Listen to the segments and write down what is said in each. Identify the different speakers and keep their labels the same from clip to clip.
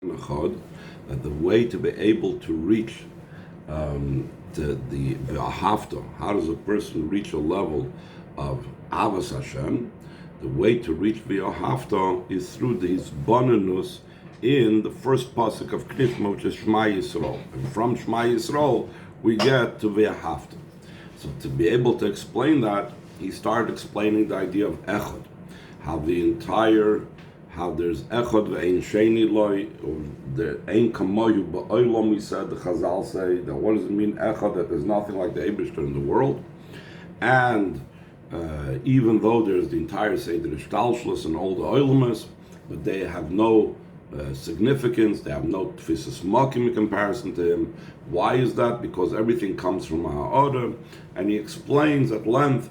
Speaker 1: that the way to be able to reach the hafta, how does a person reach a level of avas Hashem? The way to reach via hafta is through these bonanus in the first pasuk of Krishma, which is Shema Yisrael. And from Shema Yisrael, we get to via hafta. So to be able to explain that, he started explaining the idea of echad, how there's echad ve'ein sheni loy, or the ein kamoyu ba'olam. We said, the Chazal say that what does it mean echad, that there's nothing like the Eibishter in the world, and even though there's the entire Seder Ishtalshlus and all the Oilmas, but they have no significance, they have no tfisas makim in comparison to him. Why is that? Because everything comes from our order, and he explains at length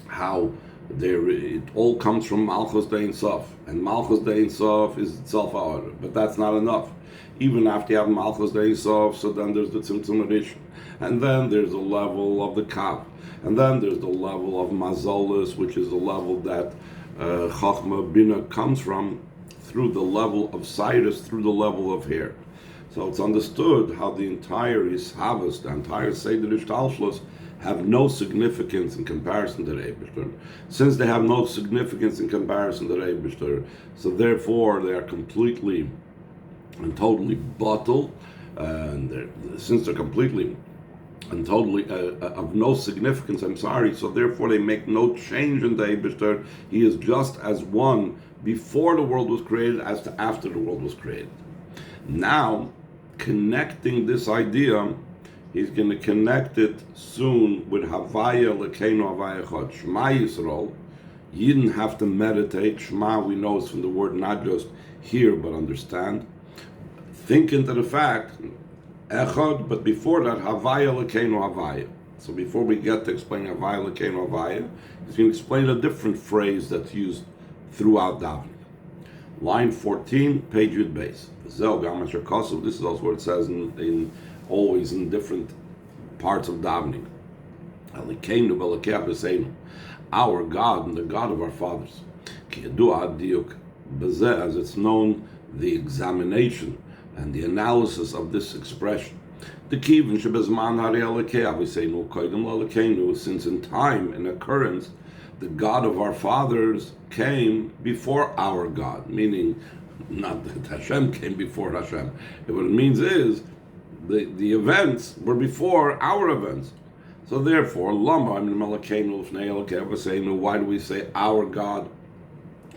Speaker 1: how it all comes from Malchus Dein Sof, and Malchus Dein Sof is itself our order, but that's not enough. Even after you have Malchus Dein Sof, so then there's the Tzimtzum Rishon, and then there's the level of the Kav, and then there's the level of Mazolis, which is the level that Chachma Bina comes from, through the level of Cyrus, through the level of hair. So it's understood how the entire Ishavas, the entire Seder Ishtalshlus, have no significance in comparison to the Eibishter. Since they have no significance in comparison to the Eibishter, so therefore they are completely and totally bottled, and since they're completely and totally of no significance, so therefore they make no change in the Eibishter. He is just as one before the world was created as to after the world was created. Now, connecting this idea, he's going to connect it soon with Havaya Lekeinu Havaya Chod, Shema Yisrael. You didn't have to meditate. Shema, we know, is from the word not just hear but understand. Think into the fact, Echad, but before that, Havaya Lekeinu Havaya. So before we get to explain Havaya Lekeinu Havaya, he's going to explain a different phrase that's used throughout davening. Line 14, page Yud Beis. This is also what it says in always in different parts of davening. Our God and the God of our fathers. As it's known, the examination and the analysis of this expression. Since in time and occurrence, the God of our fathers came before our God, meaning not that Hashem came before Hashem. What it means is the events were before our events. So therefore, why do we say our God?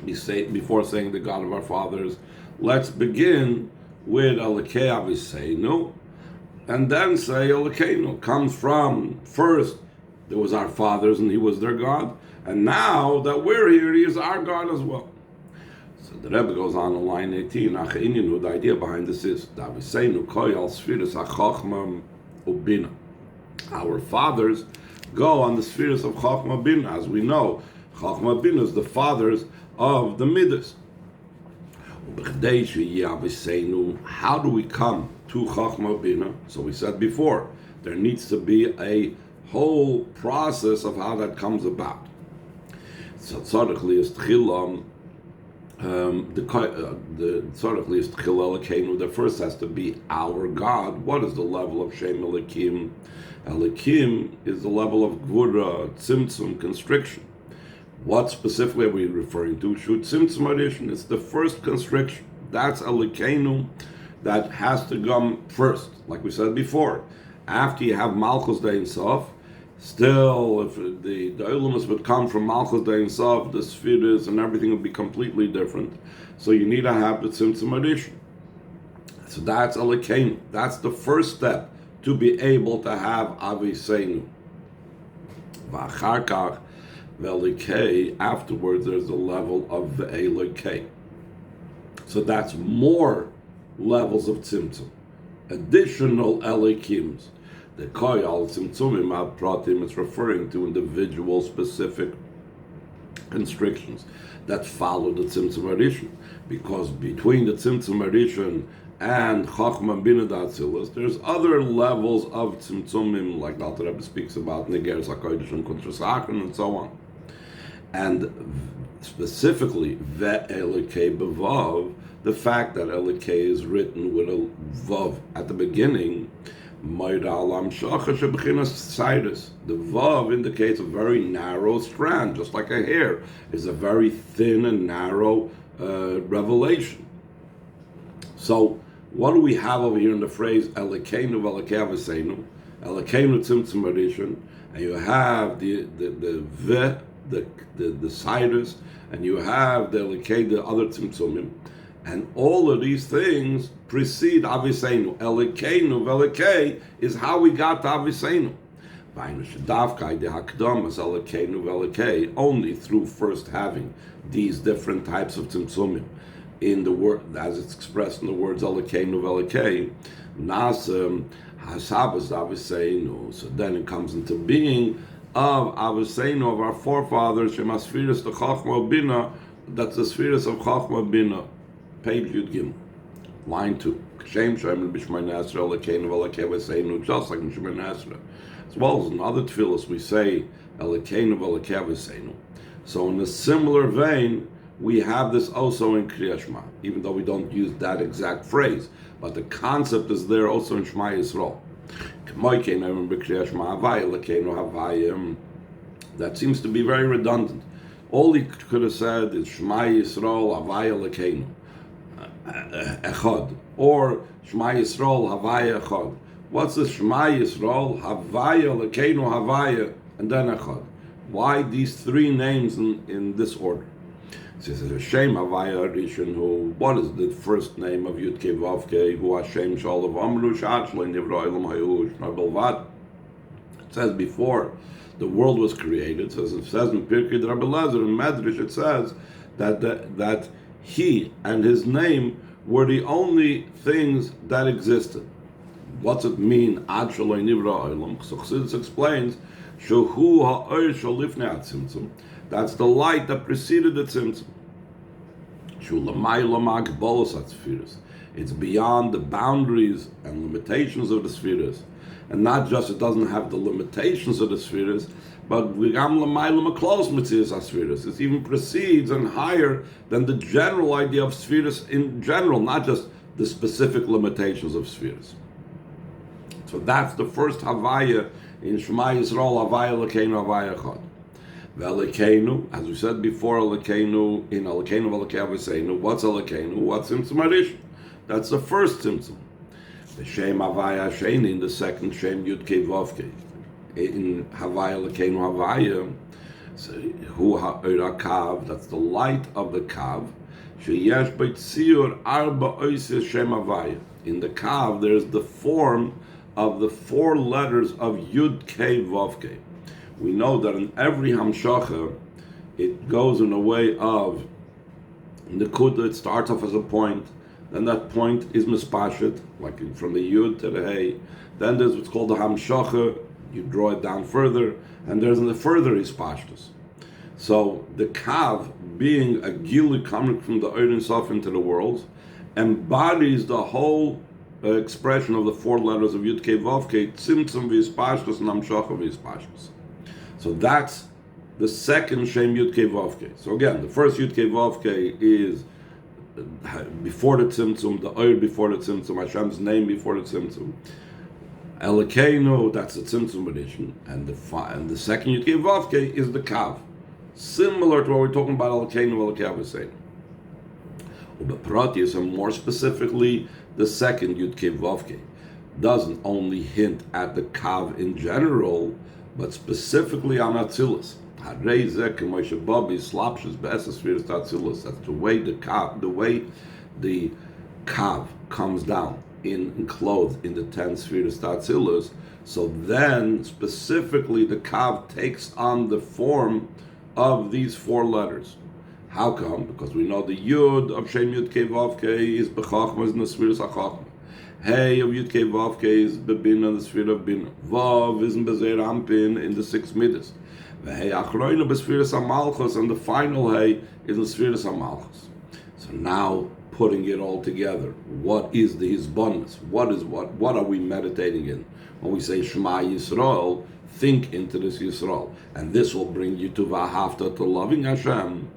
Speaker 1: We say before saying the God of our fathers. Let's begin with Alekei Aviseinu, and then say Alekeinu comes from first. There was our fathers, and He was their God, and now that we're here, He is our God as well. So the Rebbe goes on in line 18. The idea behind this is our fathers go on the spheres of Chachma Bina. As we know, Chachma Bina is the fathers of the Midas. How do we come to Chachma Bina? So we said before, there needs to be a whole process of how that comes about. So the first has to be our God. What is the level of Shem Elikim? Elikim is the level of Gvura, Tzimtzum, constriction. What specifically are we referring to? Shut Tzimtzum Addition. It's the first constriction. That's Elikeinu that has to come first, like we said before. After you have Malchus Dein Sof, still, if the Ulumus would come from Malchus Dein Sof, the spheres and everything would be completely different. So you need to have the Tzimtzum Addition. So that's Elikeinu. That's the first step to be able to have Aviseinu. V'achar kach ve'elikei, afterwards there's a level of ve'elikei. So that's more levels of Tzimtzum. Additional Elikims. The koyal tzimtzumim ad pratim is referring to individual specific constrictions that follow the tzimtzum harishon, because between the tzimtzum harishon and chachma bina datzilas, there's other levels of tzimtzumim, like the Alter Rebbe speaks about negeres hakodesh and kuntras achron and so on, and specifically ve'elikei bevav, the fact that Elikei is written with a vav at the beginning, the vav indicates a very narrow strand, just like a hair is a very thin and narrow revelation. So what do we have over here in the phrase Elikeinu v'Elekei Aviseinu? Elikeinu tzimtzum addition, and you have the sidus, and you have the Elikei, the other tzimtzumim, and all of these things precede Aviseinu. Elikeinu v'Elekei is how we got to Aviseinu. Only through first having these different types of tzimtzumim in the word, as it's expressed in the words Elikeinu v'Elekei, Nasem Hasabas Aviseinu. So then it comes into being of Aviseinu, of our forefathers, Shemasfiris the Chachma Bina, that's the spheres of Chachma Bina. Page Yud Gimel, line 2. Shem Shem B'Shmai Nasra Elikeinu v'Elekei Aviseinu, just like in Shemai Nasra. As well as in other tefillos we say Elikeinu v'Elekei Aviseinu. So in a similar vein, we have this also in Kriyas Shema, even though we don't use that exact phrase, but the concept is there also in Shema Yisrael. That seems to be very redundant. All he could have said is Shema Yisrael Havaya Lekeinu Echad, or Shema Yisrael Havaya Echad. What's the Shema Yisrael Havaya Lekeinu Havaya and then Echad? Why these three names in this order? It says Hashem Havaya Rishon, who, what is the first name of Yud Kei Vav Kei, who Hashem Shalav Amru Shad Shloi Nivra Elam Hayu Shna Belvad. It says before the world was created, it says in Pirkei Rabbi Elazar in Medrash, it says that he and his name were the only things that existed. What's it mean? Ad Shloi Nivra Elam. So Chassidus explains, Shehu Ha'or Sholifnei HaTzimtzum. That's the light that preceded the tzimtzum. It's beyond the boundaries and limitations of the spheres. And not just it doesn't have the limitations of the spheres, but it even precedes and higher than the general idea of spheres in general, not just the specific limitations of spheres. So that's the first Havaya in Shema Yisrael, Havaya Lekeinu, Havaya Echad. V'Elikeinu, as we said before, Elikeinu, in Elikeinu v'Elekei Aviseinu, what's Elikeinu? What's Tzimtzum Arishon? That's the first Tzimtzum. The Shem Havaya Sheni, in the second Shem Yud Kei Vav Kei. In Havaya Elikeinu Havaya, so, Hu Ha'or HaKav, that's the light of the Kav. Sheyesh B'Tziur Arba Oises Shem Havaya. In the Kav, there's the form of the 4 letters of Yud Kei Vav Kei. We know that in every Hamshacha, it goes in a way of, in the Kudah, it starts off as a point, then that point is mispashet, like from the Yud to the Hey. Then there's what's called the Hamshacha, you draw it down further, and there's the further Ispashtus. So the Kav, being a Gilu coming from the Ein Sof into the world, embodies the whole expression of the 4 letters of Yud Kei Vav Kei, Tzimtzum v'Ispashtus and Hamshacha v'Ispashtus. So that's the second Shem Yud Kei Vav Kei. So again, the first Yud Kei Vav Kei is before the Tzimtzum, the Oyer before the Tzimtzum, Hashem's name before the Tzimtzum. Elikeinu, that's the Tzimtzum edition, and the second Yud Kei Vav Kei is the Kav, similar to what we're talking about Elikeinu v'Elekei Aviseinu. Ubepratis, and more specifically, the second Yud Kei Vav Kei doesn't only hint at the Kav in general, but specifically on Atzilus. That's the way the Kav comes down enclosed in the 10 spheres Atzilus. So then specifically the Kav takes on the form of these 4 letters. How come? Because we know the Yud of Shem Yud Kei Vav Kei is B'chachma, is in the spheres HaChachma. Hey of Yud Kei Vav Kei is B'Bina, the sphere of Bina. Vav is in Bezer Ampin in the 6 Midas. Hey Achroinu b'Spheres HaMalchus, and the final Hey is in the Spheres HaMalchus. So now putting it all together, what is the Hisbonus? What are we meditating in? When we say Shema Yisrael, think into this Yisrael. And this will bring you to Vahavta, to loving Hashem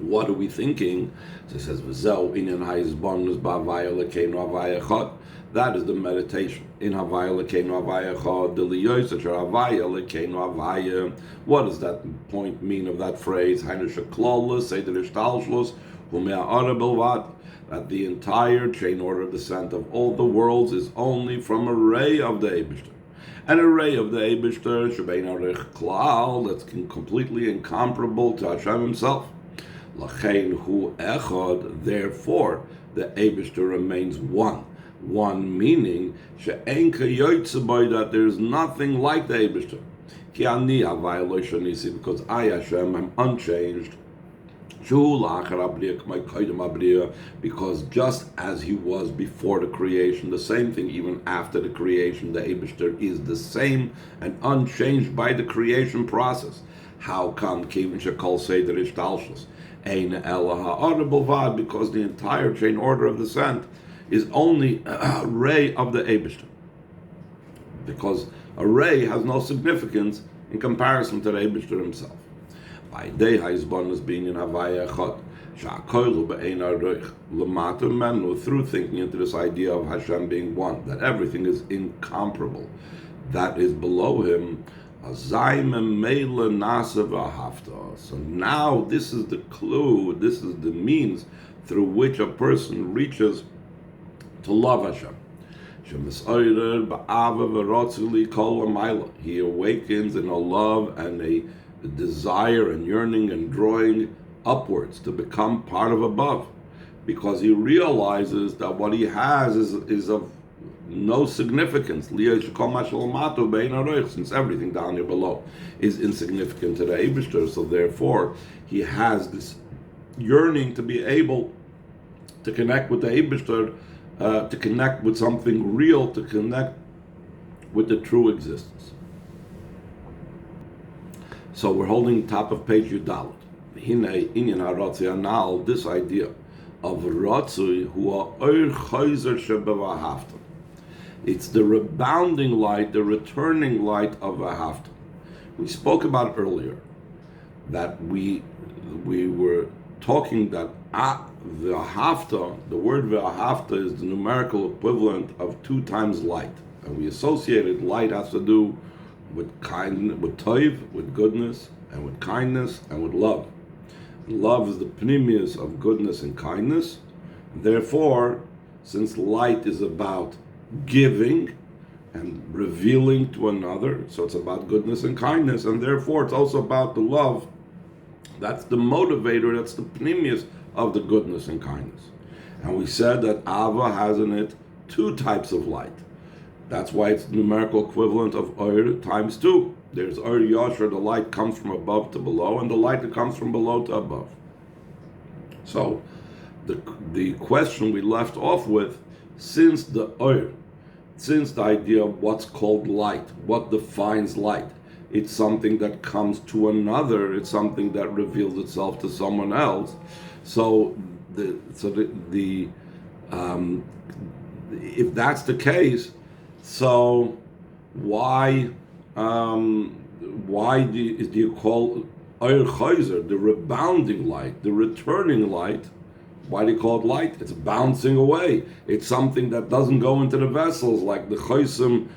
Speaker 1: What are we thinking? So it says, "V'zeu inyan ha'izbonus ba'avaya lekeinu avaya echad." That is the meditation. In Havaya lekeinu avaya echad, deliyos asher avaya lekeinu avaya. What does that point mean of that phrase? Hainu sheklolus seder ishtalshlus hume'ara belvad. That the entire chain order of descent of all the worlds is only from a ray of the Eibishter. An array of the Eibishter, shebein arich klal, that's completely incomparable to Hashem Himself. Lachein hu echad, therefore the Eibishter remains one. One meaning she'en kayoytze boy, that there is nothing like the Eibishter. Ki ani havai lo shanisi, because I Hashem am unchanged. Because just as He was before the creation, the same thing even after the creation, the Eibishter is the same and unchanged by the creation process. How come? Because the entire chain order of descent is only a ray of the Eibishter. Because a ray has no significance in comparison to the Eibishter Himself. By day ha'izbonus being in Havaya echad, sha'akoilu be'ein arich, l'mata menu, through thinking into this idea of Hashem being one, that everything is incomparable, that is below Him. So now this is the clue, this is the means through which a person reaches to love Hashem. He awakens in a love and a desire and yearning and drawing upwards to become part of above, because he realizes that what he has is of no significance, since everything down here below is insignificant to the Eibishter. So therefore he has this yearning to be able to connect with the Eibishter, to connect with something real, to connect with the true existence. So we're holding top of page Yudalit. Hine inyan haratzui anal, this idea of ratzui hua oir chayzer shebevahavta. It's the rebounding light, the returning light of Vahavta. We spoke about earlier that we were talking that Vahavta, the word Vahavta is the numerical equivalent of 2 times light, and we associated light has to do with kindness, with toiv, with goodness, and with kindness, and with love. Love is the pnimius of goodness and kindness. Therefore, since light is about giving and revealing to another, so it's about goodness and kindness, and therefore it's also about the love. That's the motivator, that's the pnimius of the goodness and kindness. And we said that Ava has in it 2 types of light. That's why it's the numerical equivalent of Oir times 2. There's Oir Yosher, the light comes from above to below, and the light that comes from below to above. So the question we left off with, since the Oir, since the idea of what's called light, what defines light, it's something that comes to another, it's something that reveals itself to someone else. So if that's the case, so why do you call Oir Chayzer, the rebounding light, the returning light? Why do you call it light? It's bouncing away. It's something that doesn't go into the vessels, like the Chaysim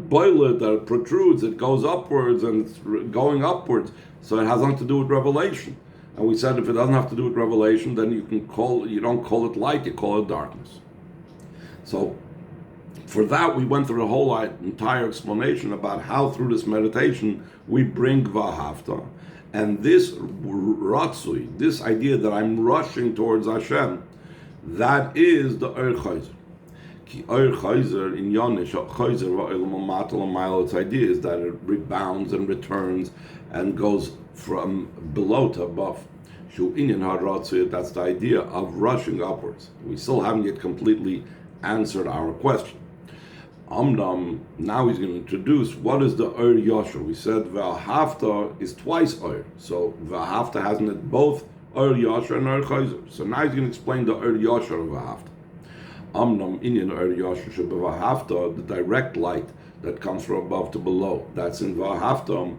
Speaker 1: boiler that protrudes. It goes upwards and it's going upwards. So it has nothing to do with revelation. And we said if it doesn't have to do with revelation, then you don't call it light, you call it darkness. So for that, we went through the whole entire explanation about how through this meditation we bring Vahavta. And this ratzui, this idea that I'm rushing towards Hashem, that is the Oir Chayzer. Ki Oir Chayzer in Yonish, Chayzer va'il ma'atal, its idea is that it rebounds and returns and goes from below to above. Shu inyan haratzui, that's the idea of rushing upwards. We still haven't yet completely answered our question. Now he's going to introduce what is the Oir Yosher. We said Vahavta is twice Oir. So Vahavta has in it both Oir Yosher and Oir Chayzer. So now he's going to explain the Oir Yosher of Vahavta. Inyan Oir Yosher shebe Vahavta, the direct light that comes from above to below. That's in Vahavta.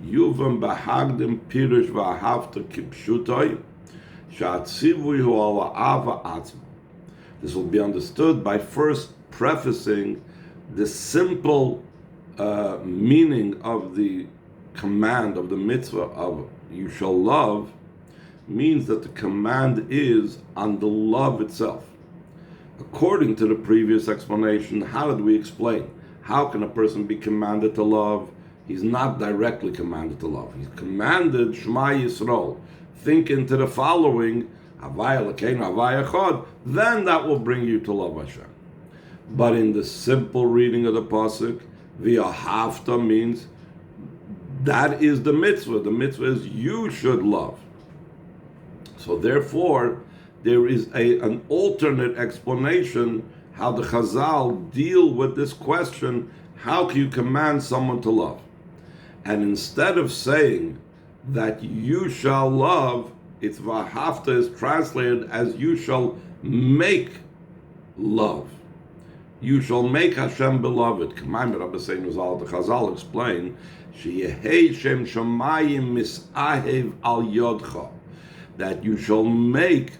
Speaker 1: Yuvam Bahagdim Pirush Vahavta Kipshutai. Sha'atzivui hu ala ava atzma. This will be understood by first prefacing the simple meaning of the command of the mitzvah of you shall love, means that the command is on the love itself. According to the previous explanation, how did we explain? How can a person be commanded to love? He's not directly commanded to love. He's commanded Shema Yisrael. Think into the following, Havaya Elokeinu, Havaya Echad, then that will bring you to love Hashem. But in the simple reading of the pasuk, V'ahavta means that is the mitzvah. The mitzvah is you should love. So therefore, there is an alternate explanation how the Chazal deal with this question, how can you command someone to love? And instead of saying that you shall love, it's V'ahavta is translated as you shall make love. You shall make Hashem beloved. K'mayim Rabbi Seinu Zal, the Chazal explain, Sheyehei Shem Shamayim Misahev Al Yodcha, that you shall make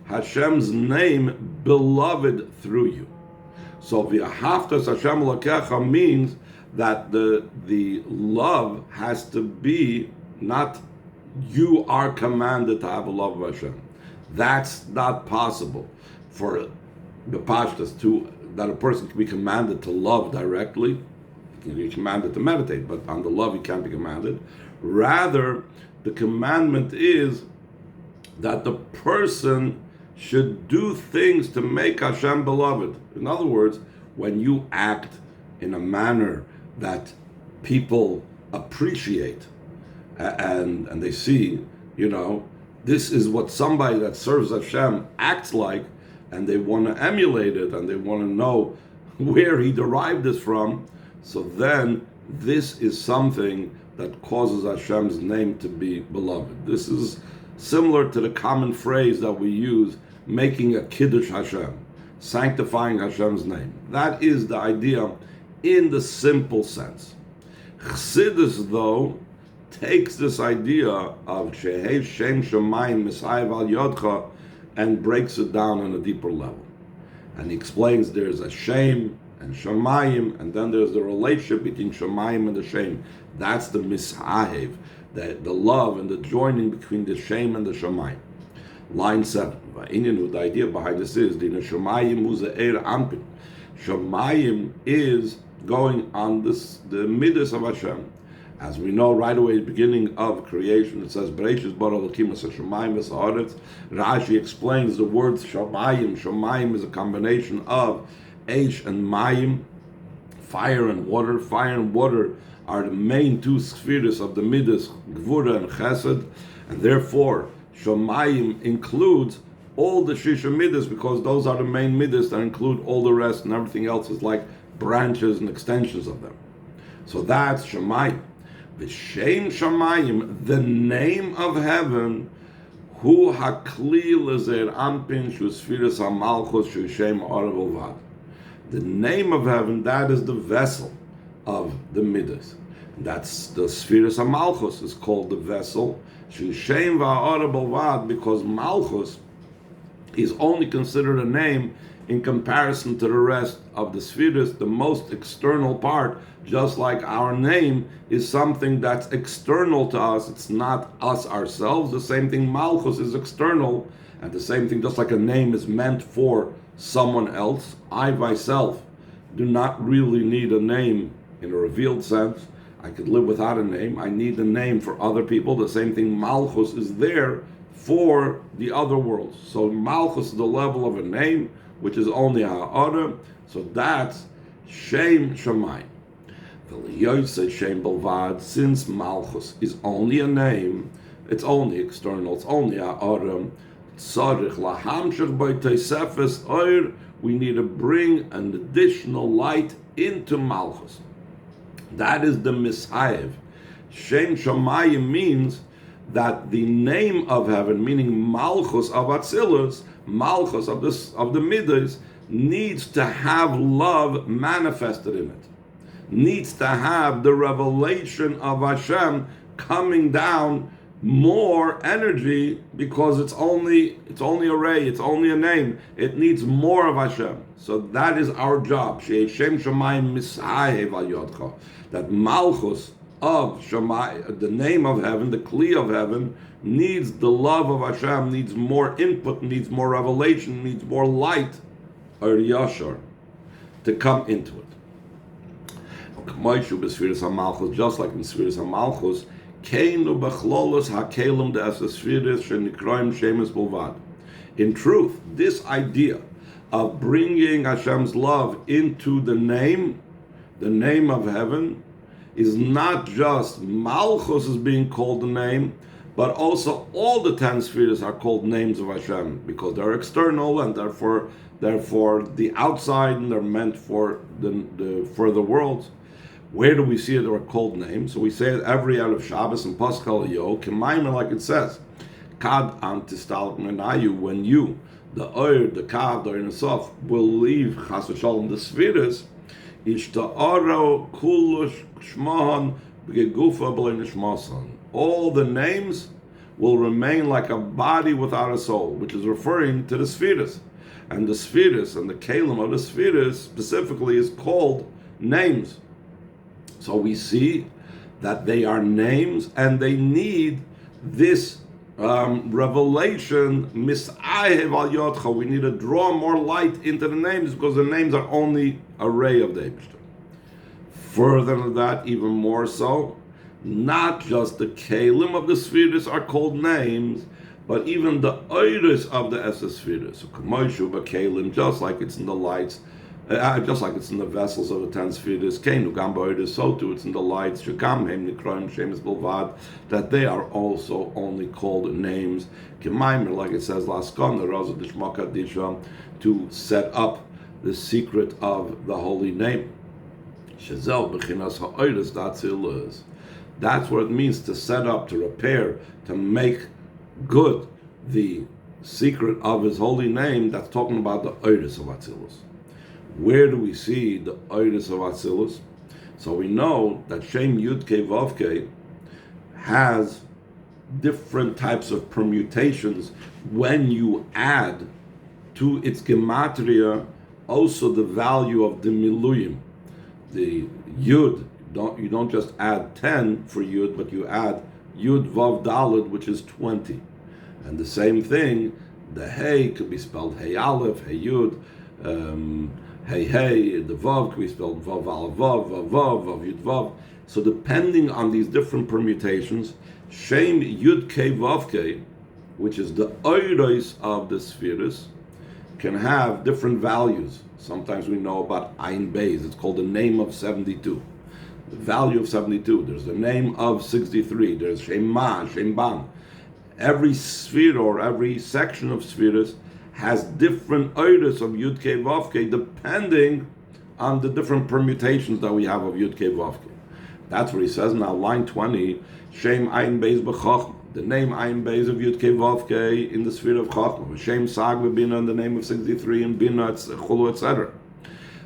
Speaker 1: Hashem's name beloved through you. So V'ahavta Hashem Elokecha means that the love has to be not you are commanded to have a love of Hashem. That's not possible for the pashtas that a person can be commanded to love directly. He can be commanded to meditate, but on the love he can't be commanded. Rather, the commandment is that the person should do things to make Hashem beloved. In other words, when you act in a manner that people appreciate and they see, this is what somebody that serves Hashem acts like, and they want to emulate it, and they want to know where he derived this from, so then this is something that causes Hashem's name to be beloved. This is similar to the common phrase that we use, making a Kiddush Hashem, sanctifying Hashem's name. That is the idea in the simple sense. Chassidus, though, takes this idea of Shehei Shem Shamayim Misayev Al Yodcha and breaks it down on a deeper level. And he explains there's a Shem and Shamayim, and then there's the relationship between Shamayim and the Shem. That's the Misayev, the love and the joining between the Shem and the Shamayim. Line 7. Cninin, the idea behind this is the Shamayim Uze'er Ampin. Shamayim is going on the midas of Hashem. As we know right away, at the beginning of creation, it says, Bereshis bara Elokim es hashamayim es haaretz. Rashi explains the word Shamayim. Shamayim is a combination of Eish and Mayim, fire and water. Fire and water are the main two spheres of the midas, Gvura and Chesed, and therefore Shamayim includes all the Shisha midas, because those are the main midas that include all the rest, and everything else is like branches and extensions of them. So that's Shamayim. The Shem Shamayim, the name of heaven, Hu Hakli Lezer Ampin Shu Sfiras HaMalchus Shu Shem Orav Olvad. The name of heaven, that is the vessel of the Midas. That's the Sfiras HaMalchus is called the vessel Shu Shem Orav Olvad, because Malchus is only considered a name in comparison to the rest of the spheres, the most external part, just like our name is something that's external to us. It's not us ourselves. The same thing, Malchus is external, and the same thing, just like a name is meant for someone else. I myself do not really need a name in a revealed sense. I could live without a name. I need a name for other people. The same thing, Malchus is there for the other worlds. So Malchus is the level of a name, which is only ha'ara, so that's Shem Shamayim. V'liyosei Shem Belvad, since Malchus is only a name, it's only external, it's only ha'ara, tzarich lahamshich by teisefes oir, we need to bring an additional light into Malchus. That is the Mishayev. Shem Shamayim means that the name of heaven, meaning Malchus of Atzilus, Malchus of the Midas, needs to have love manifested in it. Needs to have the revelation of Hashem coming down more energy because it's only a ray, it's only a name. It needs more of Hashem. So that is our job. That Malchus of Shammai, the name of heaven, the Kli of heaven, needs the love of Hashem, needs more input, needs more revelation, needs more light, or Yashar, to come into it. Just like in Sfiras HaMalchus, in truth, this idea of bringing Hashem's love into the name of heaven, is not just Malchus is being called the name, but also all the 10 spheres are called names of Hashem, because they're external and therefore the outside, and they're meant for the world. Where do we see it? They are called names. So we say it every Erev Shabbos and Paschal Yo, Kemaimah, like it says, Kad antistalk menayu, when you, the Oir, the Kav, the Ein Sof, will leave Chas v'Shalom the spheres, Ishta'aro kulush shmahan b'gegufa b'lei nishmasan. All the names will remain like a body without a soul, which is referring to the spheres. And the spheres and the kalim of the spheres specifically is called names. So we see that they are names and they need this revelation. Mis'ahev al yodcha. We need to draw more light into the names because the names are only a ray of the Eibishter. Further than that, even more so, not just the kalim of the spheres are called names, but even the oiris of the Esses spheres. So Kamoshu b'kalim, just like it's in the lights, just like it's in the vessels of the 10 spheres, Keinu Gamba oiris, so too it's in the lights, Shekam Hem Nikroim Shemes Bilvad, that they are also only called names. Kemaimer, like it says, Laskon, the Rosa Dishma Kadisha, to set up the secret of the holy name. Shazel B'chinas ha'oiris datzilus. That's what it means to set up, to repair, to make good the secret of his holy name. That's talking about the oiris of Atzilus. Where do we see the oiris of Atzilus? So we know that Shem Yud Kei Vav Kei has different types of permutations when you add to its gematria also the value of the miluyim. The Yud, you don't just add 10 for Yud, but you add Yud Vav Daled, which is 20. And the same thing, the Hey could be spelled Hey Aleph, Hey Yud, Hey, the Vav could be spelled Vav Aleph Vav, Vav Vav, Vav Yud Vav. So depending on these different permutations, Shem Yud Kei Vav Kei, which is the oiros of the spheres, can have different values. Sometimes we know about Ayin Beis, it's called the name of 72. The value of 72. There's the name of 63. There's Shema, Shemban. Every sphere or every section of spheres has different oiros of Yud Kei Vav Kei depending on the different permutations that we have of Yud Kei Vav Kei. That's what he says now, line 20, Shem Ayin Beis B'Chachma. The name Ayin Beis of Yud Kei Vav Kei in the sphere of Chachma. Shem Sag B'Bina in the name of 63 and Bina, Chulu, etc.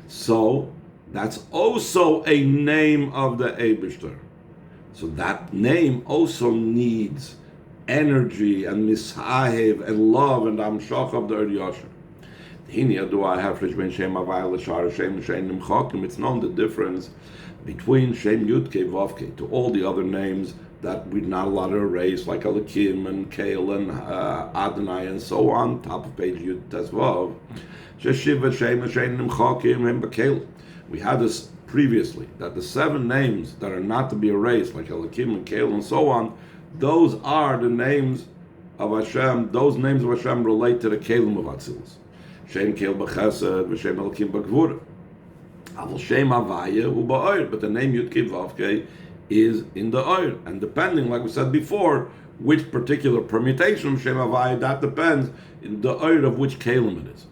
Speaker 1: So that's also a name of the Eibishter. So that name also needs energy and mishahev and love and amshach of the Yasher. It's known the difference between Shem Yud Kei Vav Kei to all the other names that we're not allowed to erase, like Elikim and Kael and Adonai and so on, top of page Yud Tesvav. We had this previously, that the 7 names that are not to be erased, like Elikim and Kael and so on, those are the names of Hashem. Those names of Hashem relate to the Kalim of Atzilus. Shem Kael b'Chesed, v'Shem Elikim b'Gvura. Aval Shem Havaya hu ba'Oir, but the name Yud Kei Vav Kei is in the Oir. And depending, like we said before, which particular permutation of Shem Havaya, that depends in the Oir of which Kalim it is.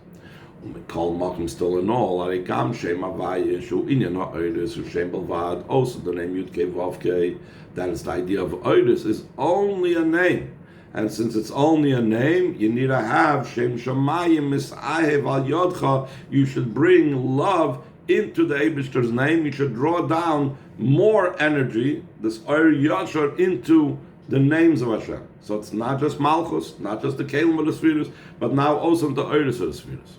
Speaker 1: Kol Makom, still in all, Arikam Shem Havaya Shu Inyan ha'Oiris Hu Shem Belvad. Also the name Yud Kei Vav Kei, that is the idea of Oiris, is only a name. And since it's only a name, you need to have Shem Shamayim Mis'ahev Al Yodcha. You should bring love into the Eibishter's name. You should draw down more energy, this Oir Yashar, into the names of Hashem. So it's not just Malchus, not just the Kelim of the Spheres, but now also the Oiris of the Spheres.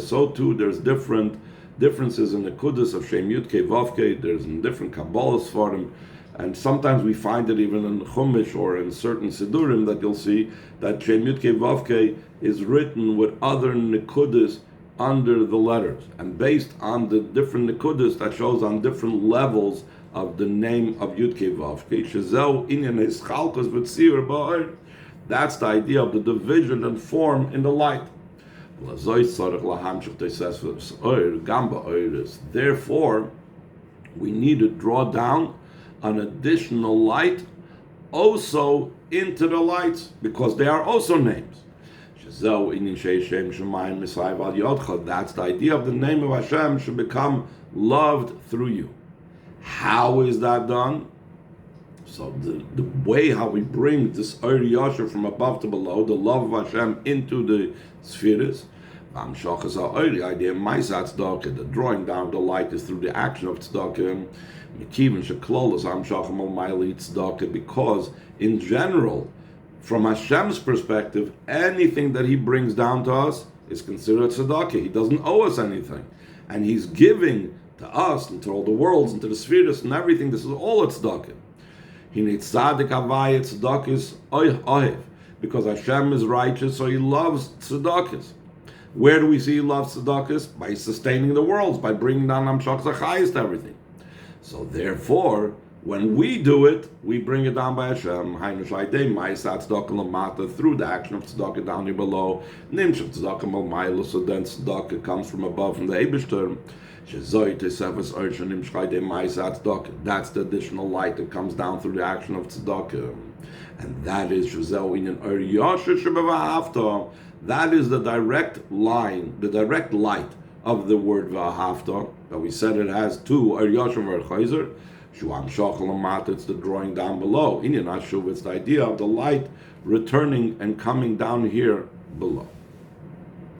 Speaker 1: So too, there's differences in the Kudus of Shem Yudke Vavke. There's in different Kabbalahs for them, and sometimes we find it even in Chumash or in certain Sidurim that you'll see that Shem Yudke Vavke is written with other Nikudus under the letters, and based on the different Nikudus that shows on different levels of the name of Yudke Vavke. Shezeu Inyan Eschalkos V'Tzir Ba'or. That's the idea of the division and form in the light. Therefore, we need to draw down an additional light also into the lights, because they are also names. That's the idea of the name of Hashem should become loved through you. How is that done? So the way how we bring this Ori Yasher from above to below, the love of Hashem into the spheres, the drawing down the light is through the action of tzedakah, because in general, from Hashem's perspective, anything that He brings down to us is considered tzedakah. He doesn't owe us anything, and He's giving to us and to all the worlds and to the spheres and everything. This is all tzedakah. He needs tzaddik havayah tzedakahs ohev, because Hashem is righteous, so He loves tzedakahs. Where do we see He loves tzedakahs? By sustaining the worlds, by bringing down Amshach Zachayis to everything. So therefore, when we do it, we bring it down by Hashem. Through the action of tzedakah down here below. So then tzedakah comes from above, from the Eibishter. That's the additional light that comes down through the action of tzedakah. And that is that is the direct line, the direct light of the word v'ahavta. That we said it has two, it's the drawing down below. It's the idea of the light returning and coming down here below.